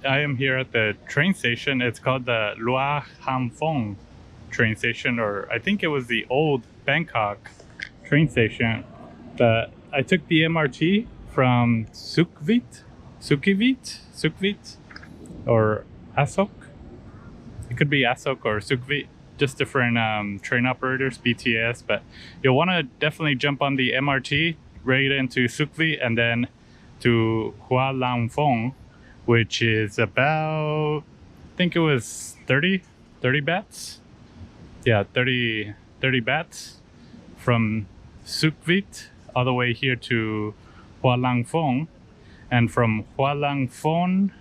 I am here at the train station. It's called the Hua Lamphong train station, or I think it was the old Bangkok train station. But I took the MRT from Sukhumvit, or Asok. It could be Asok or Sukhumvit, just different train operators, BTS. But you'll want to definitely jump on the MRT right into Sukhumvit and then to Hua Lamphong, which is about, I think it was 30 bahts. Yeah, 30 bahts from Sukhumvit all the way here to Hua Lamphong. And from Hua Lamphong,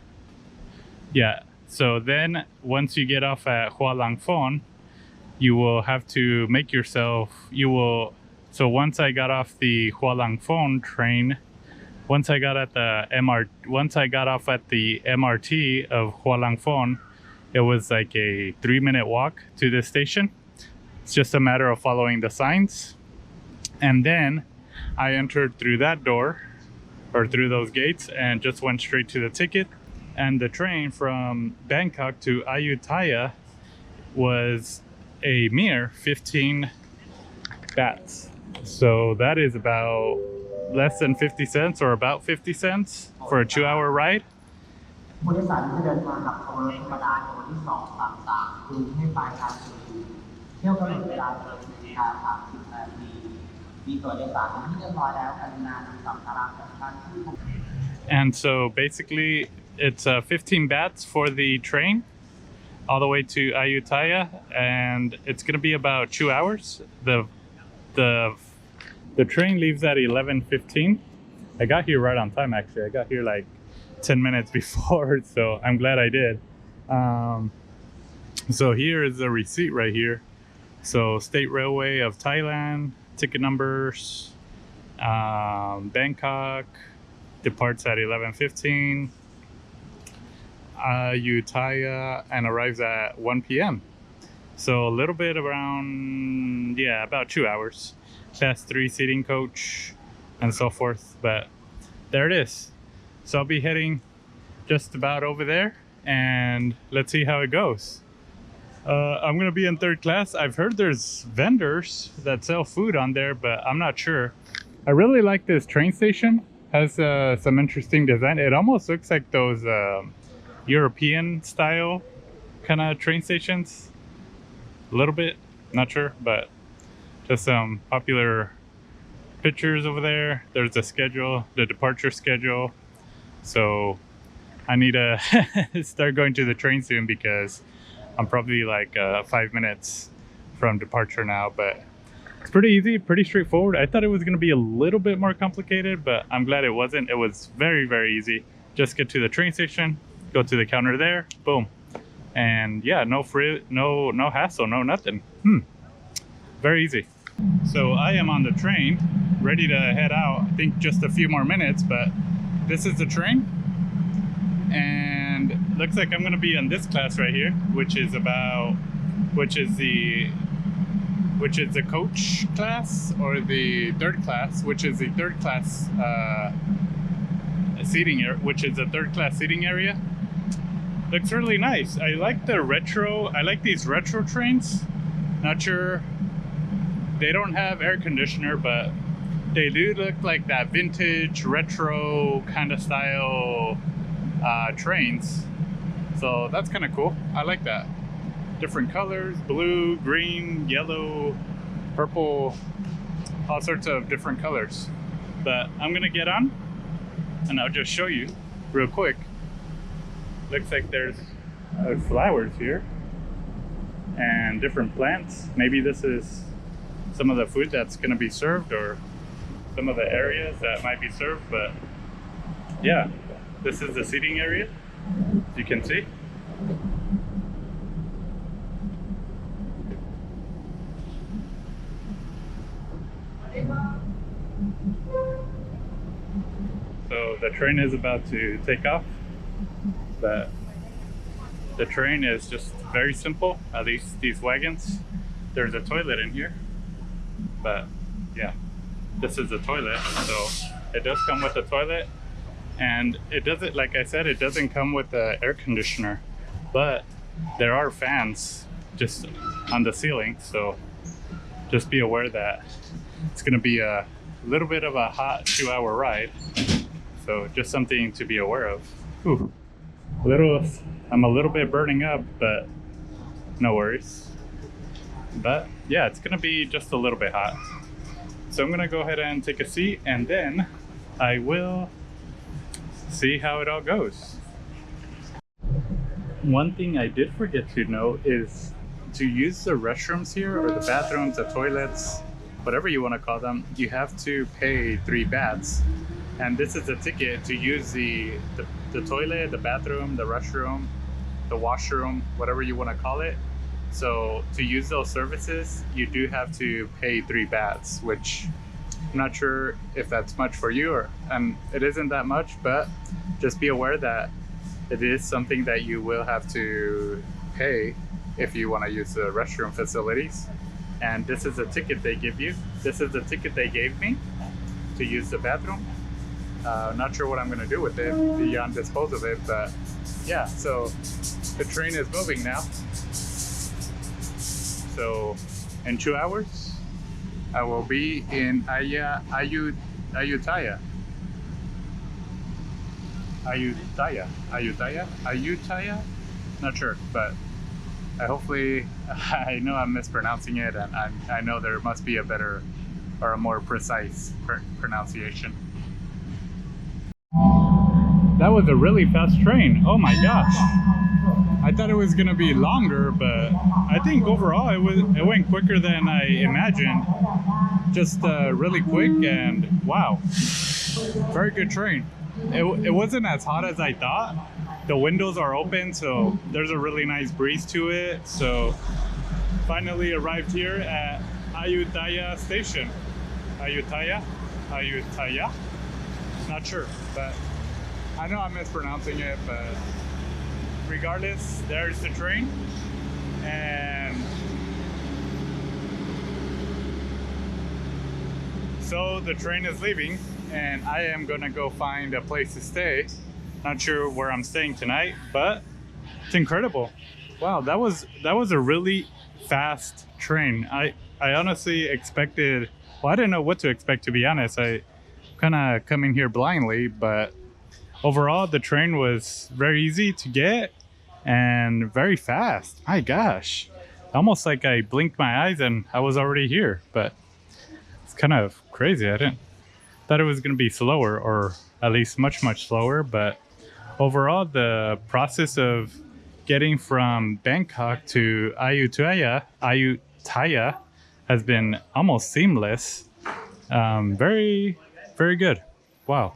yeah, so then once you get off at Hua Lamphong, you will have to make yourself, so once I got off the Hua Lamphong train, once I got off at the MRT of Hua Lamphong, it was like a 3-minute walk to the station. It's just a matter of following the signs. And then I entered through that door, or through those gates, and just went straight to the ticket. And the train from Bangkok to Ayutthaya was a mere 15 bahts. So that is about less than 50 cents, or about 50 cents for a 2-hour ride. And so basically it's 15 bahts for the train all the way to Ayutthaya, and it's going to be about 2 hours. The train leaves at 11:15. I got here right on time, actually. I got here like 10 minutes before, so I'm glad I did. So here is the receipt right here. So State Railway of Thailand, ticket numbers, Bangkok, departs at 11:15, Ayutthaya, and arrives at 1 p.m. So a little bit around, yeah, about 2 hours. Class 3 seating coach and so forth. But there it is. So I'll be heading just about over there, and let's see how it goes. I'm gonna be in 3rd class. I've heard there's vendors that sell food on there, but I'm not sure. I really like this train station. Has some interesting design. It almost looks like those European style kind of train stations. A little bit, not sure, but just some popular pictures over there. There's the schedule, the departure schedule. So I need to start going to the train soon, because I'm probably like 5 minutes from departure now. But it's pretty easy, pretty straightforward. I thought it was going to be a little bit more complicated, but I'm glad it wasn't. It was very, very easy. Just get to the train station, go to the counter there, boom. And yeah, no hassle, no nothing. Very easy. So I am on the train, ready to head out. I think just a few more minutes, but this is the train. And looks like I'm gonna be in this class right here, which is the coach class, or the 3rd class, which is the 3rd class seating area, seating area. Looks really nice. I like these retro trains. Not sure, they don't have air conditioner, but they do look like that vintage retro kind of style trains. So that's kind of cool. I like that. Different colors, blue, green, yellow, purple, all sorts of different colors. But I'm gonna get on and I'll just show you real quick. Looks like there's flowers here and different plants. Maybe this is some of the food that's gonna be served, or some of the areas that might be served. But yeah, this is the seating area, as you can see. So the train is about to take off, but the train is just very simple. At least these wagons, there's a toilet in here, but yeah, this is the toilet. So it does come with a toilet, And it doesn't, like I said, it doesn't come with the air conditioner, but there are fans just on the ceiling. So just be aware that it's going to be a little bit of a hot 2-hour ride. So just something to be aware of. Ooh, I'm a little bit burning up, but no worries. But yeah, it's gonna be just a little bit hot. So I'm gonna go ahead and take a seat, and then I will see how it all goes. One thing I did forget to note is to use the restrooms here, or the bathrooms, the toilets, whatever you want to call them, you have to pay 3 bahts. And this is a ticket to use the toilet, the bathroom, the restroom, the washroom, whatever you want to call it. So to use those services, you do have to pay 3 bahts, which I'm not sure if that's much for you, and it isn't that much, but just be aware that it is something that you will have to pay if you want to use the restroom facilities. And this is a ticket they give you. This is the ticket they gave me to use the bathroom. Not sure what I'm going to do with it beyond dispose of it, but yeah, so the train is moving now. So in 2 hours, I will be in Ayutthaya. Not sure, but I know I'm mispronouncing it, and I know there must be a better or a more precise pronunciation. That was a really fast train. Oh my gosh. I thought it was gonna be longer, but I think overall it went quicker than I imagined. Just really quick, and wow, very good train. It wasn't as hot as I thought. The windows are open, so there's a really nice breeze to it. So finally arrived here at Ayutthaya station. Ayutthaya? Not sure, but I know I'm mispronouncing it, but regardless, there's the train. And so the train is leaving, and I am gonna go find a place to stay. Not sure where I'm staying tonight, but it's incredible. Wow, that was a really fast train. I honestly expected, well, I didn't know what to expect, to be honest. I kind of coming here blindly, but overall the train was very easy to get and very fast. My gosh, almost like I blinked my eyes and I was already here. But it's kind of crazy. I thought it was going to be slower, or at least much slower. But overall, the process of getting from Bangkok to Ayutthaya has been almost seamless. Very good. Wow.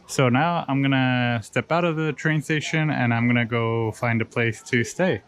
So now I'm gonna step out of the train station and I'm gonna go find a place to stay.